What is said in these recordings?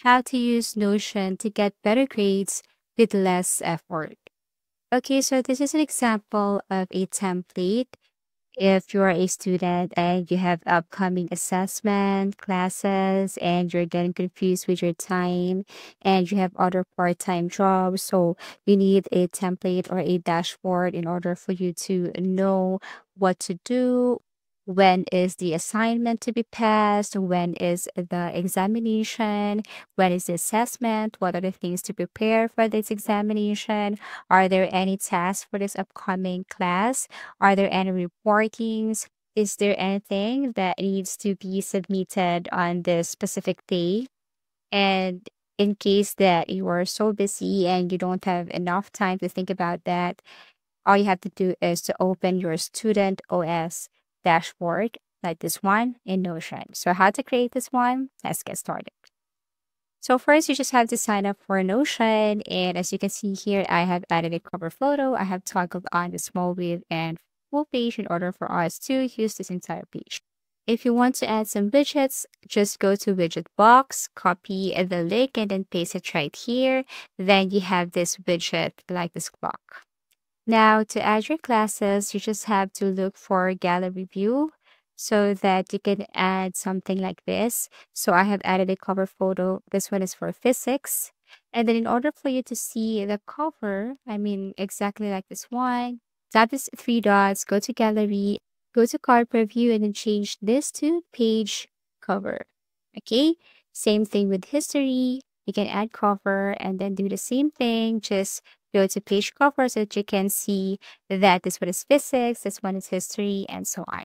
how to use Notion to get better grades with less effort. Okay, so this is an example of a template. If you're a student and you have upcoming assessment classes and you're getting confused with your time and you have other part-time jobs, so you need a template or a dashboard in order for you to know what to do. When is the assignment to be passed? When is the examination? When is the assessment? What are the things to prepare for this examination? Are there any tasks for this upcoming class? Are there any reportings? Is there anything that needs to be submitted on this specific day? And in case that you are so busy and you don't have enough time to think about that, all you have to do is to open your student OS dashboard like this one in Notion. So how to create this one? Let's get started. So first, you just have to sign up for Notion. And as you can see here, I have added a cover photo. I have toggled on the small width and full page in order for us to use this entire page. If you want to add some widgets, just go to widget box, copy the link, and then paste it right here. Then you have this widget like this clock. Now, to add your classes, you just have to look for gallery view so that you can add something like this. So I have added a cover photo. This one is for physics. And then in order for you to see the cover, exactly like this one, tap this three dots, go to gallery, go to card preview, and then change this to page cover. Okay, same thing with history. You can add cover and then do the same thing. Just go to page cover so that you can see that this one is physics, this one is history, and so on.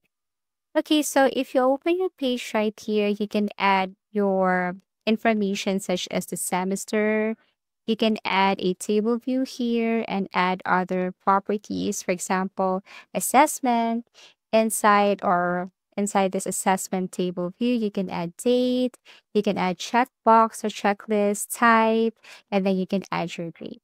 Okay, so if you open your page right here, you can add your information such as the semester. You can add a table view here and add other properties, for example, assessment. Inside this assessment table view, you can add date, you can add checkbox or checklist type, and then you can add your grade.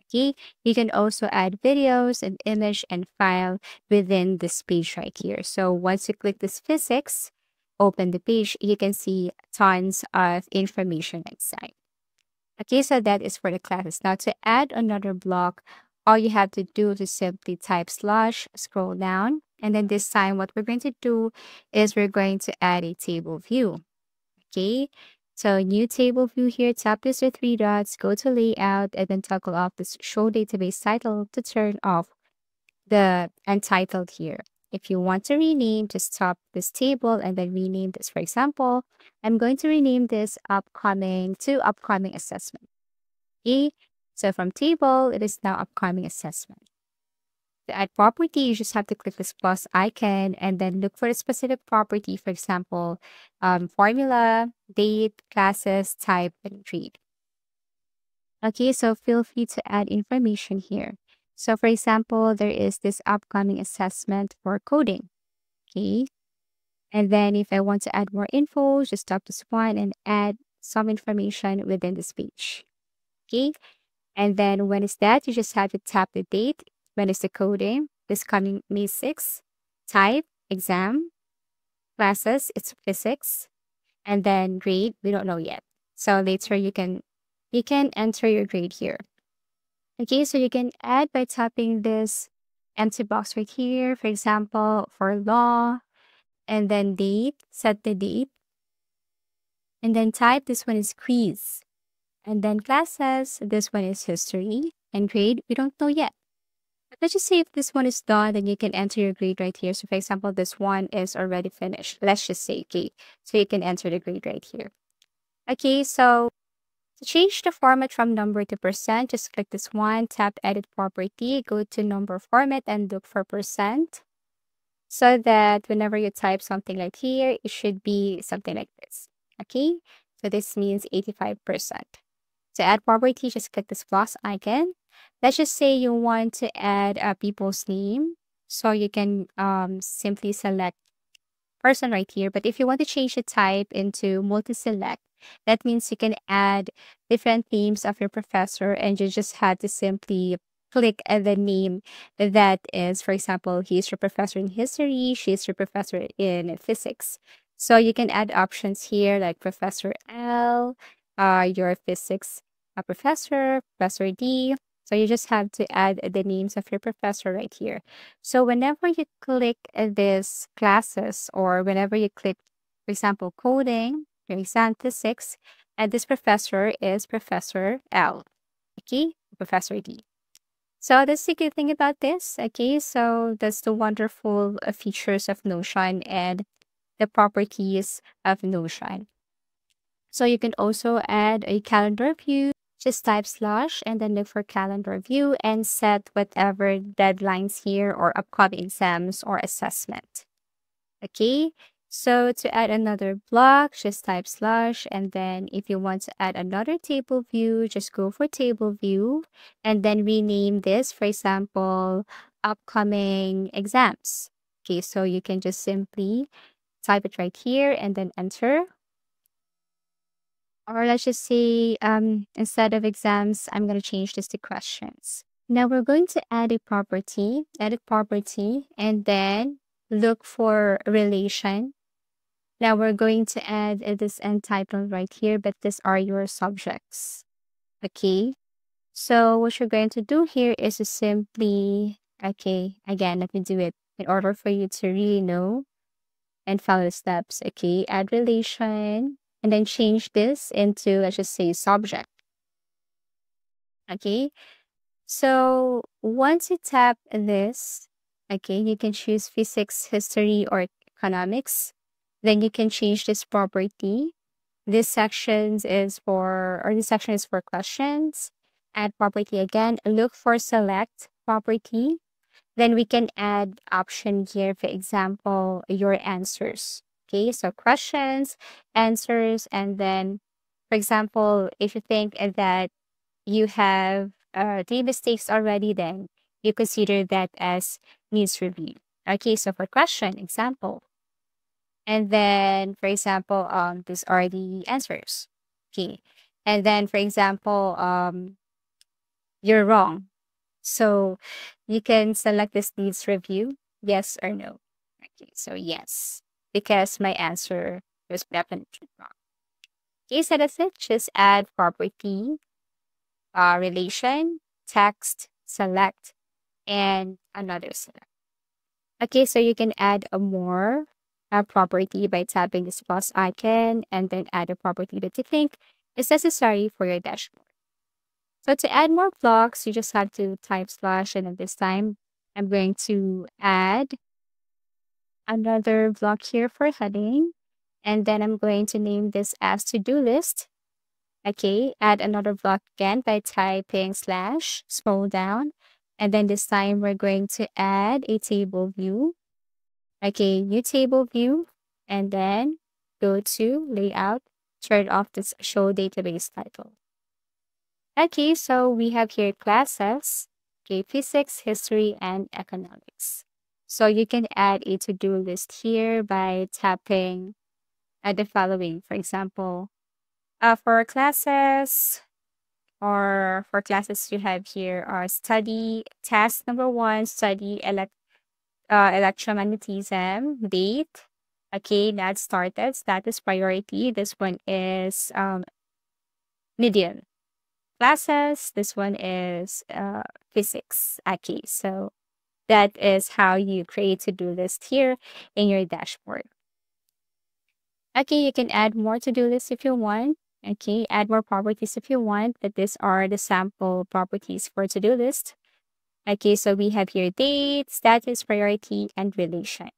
Okay, you can also add videos and image and file within this page right here. So once you click this physics, open the page, you can see tons of information inside. Okay, so that is for the classes. Now to add another block, all you have to do is simply type slash, scroll down, and then this time what we're going to do is we're going to add a table view. Okay, so new table view here, tap this with three dots, go to layout, and then toggle off this show database title to turn off the untitled here. If you want to rename, just tap this table and then rename this. For example, I'm going to rename this upcoming to upcoming assessment. Okay, so from table, it is now upcoming assessment. To add property, you just have to click this plus icon and then look for a specific property, for example, formula, date, classes, type, and grade. Okay, so feel free to add information here. So for example, there is this upcoming assessment for coding. Okay, and then if I want to add more info, just tap this one and add some information within this page. Okay, and then when is that, you just have to tap the date. When is the coding? This coming May 6th. Type, exam, classes, it's physics, and then grade, we don't know yet. So later you can enter your grade here. Okay, so you can add by tapping this empty box right here, for example, for law, and then date, set the date, and then type, this one is quiz, and then classes, this one is history, and grade, we don't know yet. But let's just say if this one is done, then you can enter your grade right here. So for example, this one is already finished. Let's just say, okay, so you can enter the grade right here. Okay, so to change the format from number to percent, just click this one, tap edit property, go to number format and look for percent. So that whenever you type something like here, it should be something like this. Okay, so this means 85%. To add property, just click this plus icon. Let's just say you want to add a people's name. So you can simply select person right here. But if you want to change the type into multi-select, that means you can add different names of your professor and you just have to simply click the name that is, for example, he's your professor in history, she's your professor in physics. So you can add options here like Professor L, your physics professor, Professor D. So you just have to add the names of your professor right here. So whenever you click these classes or whenever you click, for example, coding, for example, physics, and this professor is Professor L, okay, Professor D. So that's the good thing about this, okay? So that's the wonderful features of Notion and the properties of Notion. So you can also add a calendar view. Just type slash and then look for calendar view and set whatever deadlines here or upcoming exams or assessment. Okay. So to add another block, just type slash. And then if you want to add another table view, just go for table view and then rename this, for example, upcoming exams. Okay. So you can just simply type it right here and then enter. Or let's just say, instead of exams, I'm going to change this to questions. Now we're going to add a property, edit property, and then look for relation. Now we're going to add this end title right here, but these are your subjects. Okay. So what you're going to do here is to simply, okay, again, let me do it in order for you to really know and follow the steps. Okay. Add relation and then change this into, let's just say, subject. Okay. So once you tap this, okay, you can choose physics, history, or economics. Then you can change this property. This section is for questions. Add property again. Look for select property. Then we can add option here, for example, your answers. Okay, so questions, answers, and then, for example, if you think that you have three mistakes already, then you consider that as needs review. Okay, so for question, example. And then, for example, these are the answers. Okay. And then, for example, you're wrong. So you can select this needs review, yes or no. Okay, so yes, because my answer was definitely wrong. Okay, so that's it. Just add property, relation, text, select, and another select. Okay, so you can add a more property by tapping this plus icon and then add a property that you think is necessary for your dashboard. So to add more blocks, you just have to type slash, and then this time I'm going to add another block here for heading. And then I'm going to name this as to-do list. Okay, add another block again by typing slash, scroll down. And then this time we're going to add a table view. Okay, new table view. And then go to layout, turn off this show database title. Okay, so we have here classes, okay, physics, history, and economics. So you can add a to-do list here by tapping the following. For example, for classes or for classes you have here are study, task number 1, study electromagnetism, date. Okay, that started, status priority. This one is medium. Classes, this one is physics. Okay, so that is how you create to-do list here in your dashboard. Okay, you can add more to-do lists if you want. Okay, add more properties if you want, but these are the sample properties for to-do list. Okay, so we have here date, status, priority, and relation.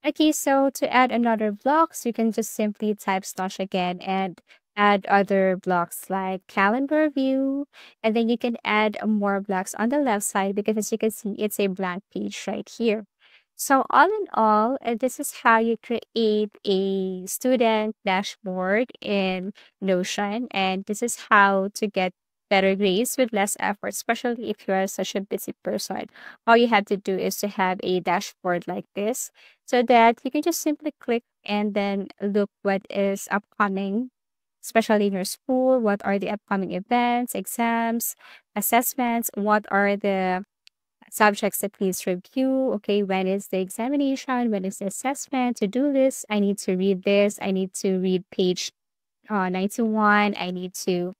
Okay, so to add another blocks, you can just simply type slash again and add other blocks like calendar view, and then you can add more blocks on the left side because as you can see, it's a blank page right here. So all in all, this is how you create a student dashboard in Notion, and this is how to get better grades with less effort, especially if you are such a busy person. All you have to do is to have a dashboard like this so that you can just simply click and then look what is upcoming, especially in your school. What are the upcoming events, exams, assessments? What are the subjects that please review? Okay, when is the examination? When is the assessment? To do list. I need to read this. I need to read page 91, I need to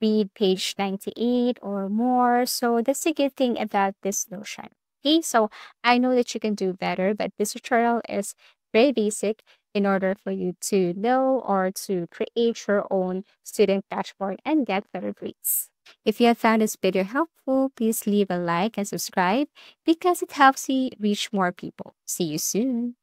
read page 98 or more. So that's the good thing about this Notion. Okay, so I know that you can do better, but this tutorial is very basic in order for you to know or to create your own student dashboard and get better grades. If you have found this video helpful, please leave a like and subscribe because it helps me reach more people. See you soon.